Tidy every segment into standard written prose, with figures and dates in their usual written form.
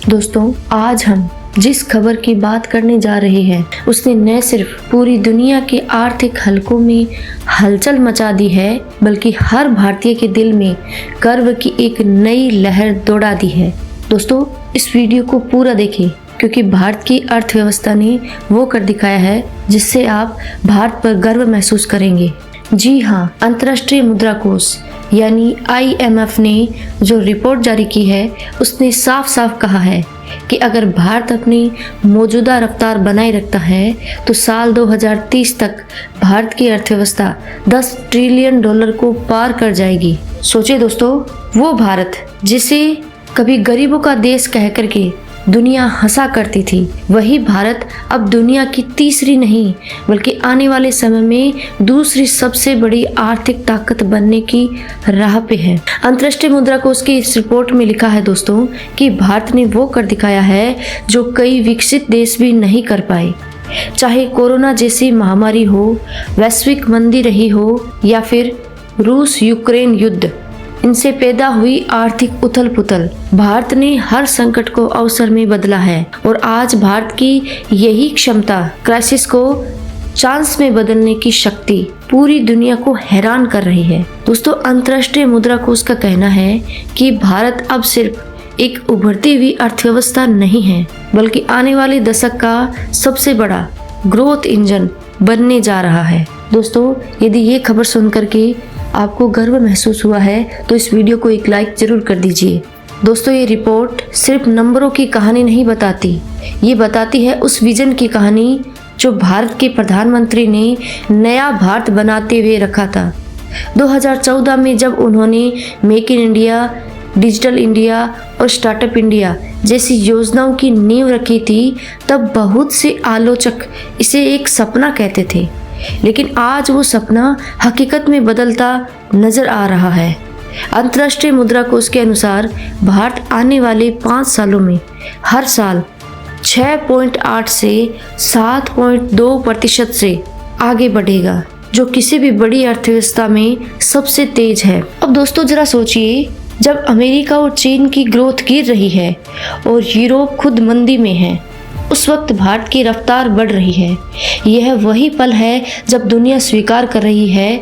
दोस्तों, आज हम जिस खबर की बात करने जा रहे हैं उसने न सिर्फ पूरी दुनिया के आर्थिक हलकों में हलचल मचा दी है, बल्कि हर भारतीय के दिल में गर्व की एक नई लहर दौड़ा दी है। दोस्तों, इस वीडियो को पूरा देखें क्योंकि भारत की अर्थव्यवस्था ने वो कर दिखाया है जिससे आप भारत पर गर्व महसूस करेंगे। जी हाँ, अंतर्राष्ट्रीय मुद्रा कोष यानी IMF ने जो रिपोर्ट जारी की है उसने साफ साफ कहा है कि अगर भारत अपनी मौजूदा रफ्तार बनाए रखता है तो साल 2030 तक भारत की अर्थव्यवस्था $10 ट्रिलियन को पार कर जाएगी। सोचिए दोस्तों, वो भारत जिसे कभी गरीबों का देश कह करके दुनिया हंसा करती थी, वही भारत अब दुनिया की तीसरी नहीं बल्कि आने वाले समय में दूसरी सबसे बड़ी आर्थिक ताकत बनने की राह पे है। अंतर्राष्ट्रीय मुद्रा कोष की इस रिपोर्ट में लिखा है दोस्तों कि भारत ने वो कर दिखाया है जो कई विकसित देश भी नहीं कर पाए। चाहे कोरोना जैसी महामारी हो, वैश्विक मंदी रही हो या फिर रूस यूक्रेन युद्ध, इनसे पैदा हुई आर्थिक उथल पुथल, भारत ने हर संकट को अवसर में बदला है और आज भारत की यही क्षमता, क्राइसिस को चांस में बदलने की शक्ति पूरी दुनिया को हैरान कर रही है। दोस्तों, अंतर्राष्ट्रीय मुद्रा कोष का कहना है कि भारत अब सिर्फ एक उभरती हुई अर्थव्यवस्था नहीं है बल्कि आने वाले दशक का सबसे बड़ा ग्रोथ इंजन बनने जा रहा है। दोस्तों, यदि ये खबर सुनकर के आपको गर्व महसूस हुआ है तो इस वीडियो को एक लाइक जरूर कर दीजिए। दोस्तों, ये रिपोर्ट सिर्फ नंबरों की कहानी नहीं बताती, ये बताती है उस विजन की कहानी जो भारत के प्रधानमंत्री ने नया भारत बनाते हुए रखा था। 2014 में जब उन्होंने make in India, digital India और स्टार्टअप इंडिया जैसी योजनाओं की नींव रखी थी, तब बहुत से आलोचक इसे एक सपना कहते थे, लेकिन आज वो सपना हकीकत में बदलता नजर आ रहा है। अंतर्राष्ट्रीय मुद्रा कोष के अनुसार भारत आने वाले 5 सालों में हर साल 6.8 से 7.2% से आगे बढ़ेगा, जो किसी भी बड़ी अर्थव्यवस्था में सबसे तेज है। अब दोस्तों, जरा सोचिए, जब अमेरिका और चीन की ग्रोथ गिर रही है और यूरोप खुद मंदी में है, उस वक्त भारत की रफ्तार बढ़ रही है। यह वही पल है जब दुनिया स्वीकार कर रही है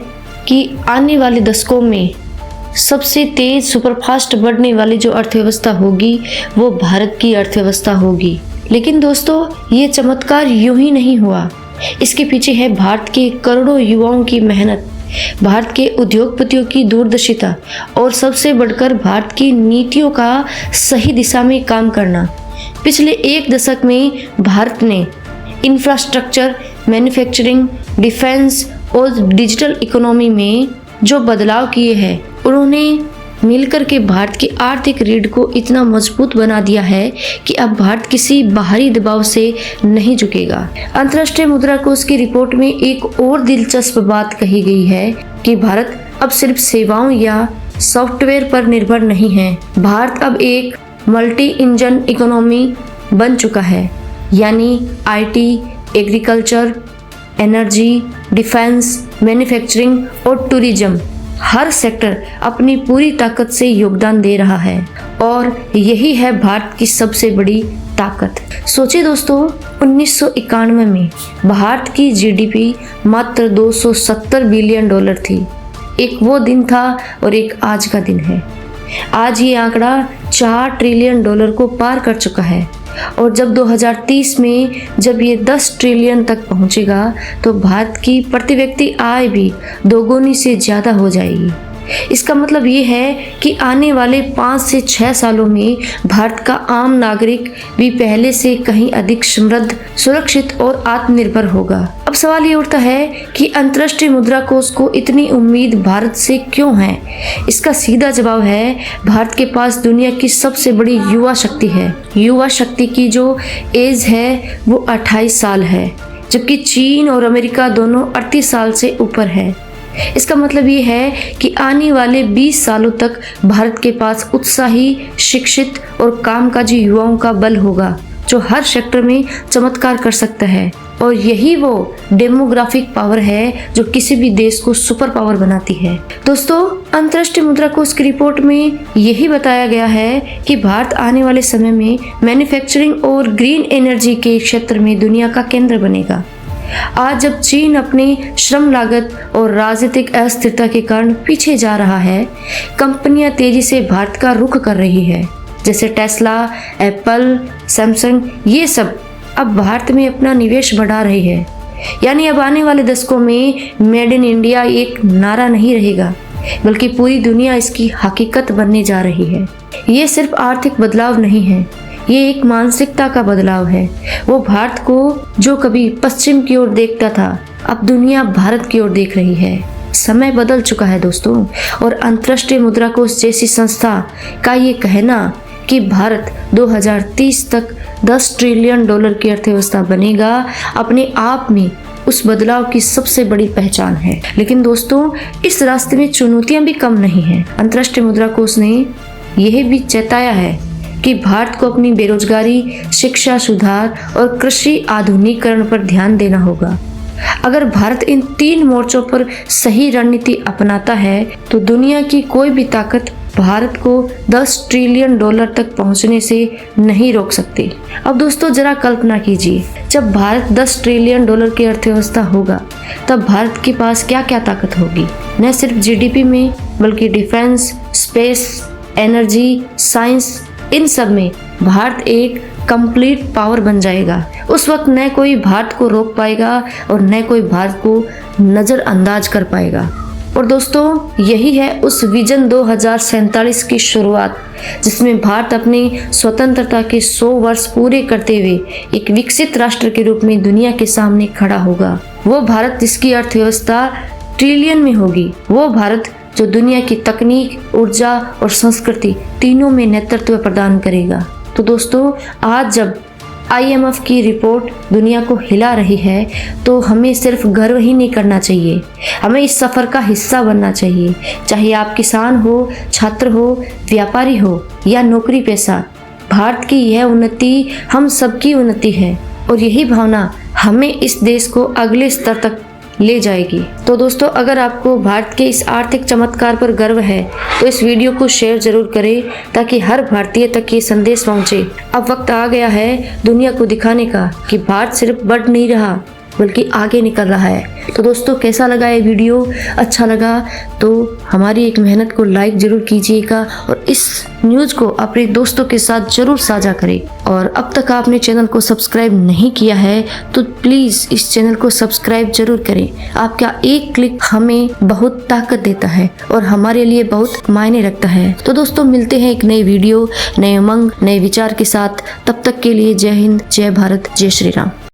कि आने वाले दशकों में सबसे तेज सुपरफास्ट बढ़ने वाली जो अर्थव्यवस्था होगी वो भारत की अर्थव्यवस्था होगी। लेकिन दोस्तों, ये चमत्कार यूं ही नहीं हुआ। इसके पीछे है भारत के करोड़ों युवाओं की मेहनत, भारत के उद्योगपतियों की दूरदर्शिता और सबसे बढ़कर भारत की नीतियों का सही दिशा में काम करना। पिछले एक दशक में भारत ने इंफ्रास्ट्रक्चर, मैन्युफैक्चरिंग, डिफेंस और डिजिटल इकोनॉमी में जो बदलाव किए हैं, उन्होंने मिलकर के भारत की आर्थिक रीढ़ को इतना मजबूत बना दिया है कि अब भारत किसी बाहरी दबाव से नहीं झुकेगा। अंतर्राष्ट्रीय मुद्रा कोष की रिपोर्ट में एक और दिलचस्प बात कही गई है कि भारत अब सिर्फ सेवाओं या सॉफ्टवेयर पर निर्भर नहीं है। भारत अब एक मल्टी इंजन इकोनॉमी बन चुका है, यानी IT, agriculture, energy, defence, manufacturing और टूरिज्म, हर सेक्टर अपनी पूरी ताकत से योगदान दे रहा है और यही है भारत की सबसे बड़ी ताकत। सोचिए दोस्तों, 1991 में भारत की GDP मात्र $270 बिलियन थी। एक वो दिन था और एक आज का दिन है। आज ये आंकड़ा $4 ट्रिलियन को पार कर चुका है और जब 2030 में जब ये 10 ट्रिलियन तक पहुंचेगा तो भारत की प्रति व्यक्ति आय भी दोगुनी से ज़्यादा हो जाएगी। इसका मतलब ये है कि आने वाले 5 से 6 सालों में भारत का आम नागरिक भी पहले से कहीं अधिक समृद्ध, सुरक्षित और आत्मनिर्भर होगा। अब सवाल ये उठता है कि अंतर्राष्ट्रीय मुद्रा कोष को इतनी उम्मीद भारत से क्यों है? इसका सीधा जवाब है, भारत के पास दुनिया की सबसे बड़ी युवा शक्ति है। युवा शक्ति की जो एज है वो 28 साल है, जबकि चीन और अमेरिका दोनों 38 साल से ऊपर है। इसका मतलब ये है कि आने वाले 20 सालों तक भारत के पास उत्साही, शिक्षित और कामकाजी युवाओं का बल होगा जो हर सेक्टर में चमत्कार कर सकता है। और यही वो डेमोग्राफिक पावर है जो किसी भी देश को सुपर पावर बनाती है। दोस्तों, अंतर्राष्ट्रीय मुद्रा कोष की रिपोर्ट में यही बताया गया है कि भारत आने वाले समय में मैन्युफैक्चरिंग और ग्रीन एनर्जी के क्षेत्र में दुनिया का केंद्र बनेगा। आज जब चीन अपनी श्रम लागत और राजनीतिक अस्थिरता के कारण पीछे जा रहा है, कंपनियां तेजी से भारत का रुख कर रही है। जैसे टेस्ला, एप्पल, सैमसंग, ये सब अब भारत में अपना निवेश बढ़ा रही है। यानी अब आने वाले दशकों में मेड इन इंडिया एक नारा नहीं रहेगा, बल्कि पूरी दुनिया इसकी हकीकत बनने जा रही है। ये सिर्फ आर्थिक बदलाव नहीं है, ये एक मानसिकता का बदलाव है। वो भारत को जो कभी पश्चिम की ओर देखता था, अब दुनिया भारत की ओर देख रही है। समय बदल चुका है दोस्तों, और अंतर्राष्ट्रीय मुद्रा कोष जैसी संस्था का ये कहना कि भारत 2030 तक $10 ट्रिलियन की अर्थव्यवस्था बनेगा, अपने आप में उस बदलाव की सबसे बड़ी पहचान है। लेकिन दोस्तों, इस रास्ते में चुनौतियां भी कम नहीं हैं। अंतर्राष्ट्रीय मुद्रा कोष ने यह भी चेताया है कि भारत को अपनी बेरोजगारी, शिक्षा सुधार और कृषि आधुनिकीकरण पर ध्यान देना होगा। अगर भारत इन 3 मोर्चों पर सही रणनीति अपनाता है तो दुनिया की कोई भी ताकत भारत को $10 ट्रिलियन तक पहुंचने से नहीं रोक सकती। अब दोस्तों, जरा कल्पना कीजिए, जब भारत $10 ट्रिलियन की अर्थव्यवस्था होगा, तब भारत के पास क्या क्या ताकत होगी। न सिर्फ जीडीपी में, बल्कि डिफेंस, स्पेस, एनर्जी, साइंस, इन सब में भारत एक कंप्लीट पावर बन जाएगा। उस वक्त न कोई भारत को रोक पाएगा और न कोई भारत को नजरअंदाज कर पाएगा। और दोस्तों, यही है उस विजन 2047 की शुरुआत, जिसमें भारत अपनी स्वतंत्रता के 100 वर्ष पूरे करते हुए एक विकसित राष्ट्र के रूप में दुनिया के सामने खड़ा होगा। वो भारत जिसकी अर्थव्यवस्था ट्रिलियन में होगी, वो भारत जो दुनिया की तकनीक, ऊर्जा और संस्कृति तीनों में नेतृत्व प्रदान करेगा। तो दोस्तों, आज जब IMF की रिपोर्ट दुनिया को हिला रही है, तो हमें सिर्फ गर्व ही नहीं करना चाहिए, हमें इस सफ़र का हिस्सा बनना चाहिए। चाहे आप किसान हो, छात्र हो, व्यापारी हो या नौकरी पेशा, भारत की यह उन्नति हम सबकी उन्नति है, और यही भावना हमें इस देश को अगले स्तर तक ले जाएगी। तो दोस्तों, अगर आपको भारत के इस आर्थिक चमत्कार पर गर्व है तो इस वीडियो को शेयर जरूर करें, ताकि हर भारतीय तक ये संदेश पहुंचे। अब वक्त आ गया है दुनिया को दिखाने का कि भारत सिर्फ बढ़ नहीं रहा, बल्कि आगे निकल रहा है। तो दोस्तों, कैसा लगा ये वीडियो? अच्छा लगा तो हमारी एक मेहनत को लाइक जरूर कीजिएगा और इस न्यूज़ को अपने दोस्तों के साथ जरूर साझा करें। और अब तक आपने चैनल को सब्सक्राइब नहीं किया है तो प्लीज़ इस चैनल को सब्सक्राइब जरूर करें। आपका एक क्लिक हमें बहुत ताकत देता है और हमारे लिए बहुत मायने रखता है। तो दोस्तों, मिलते हैं एक नई वीडियो, नए उमंग, नए विचार के साथ। तब तक के लिए जय हिंद, जय भारत, जय श्री राम।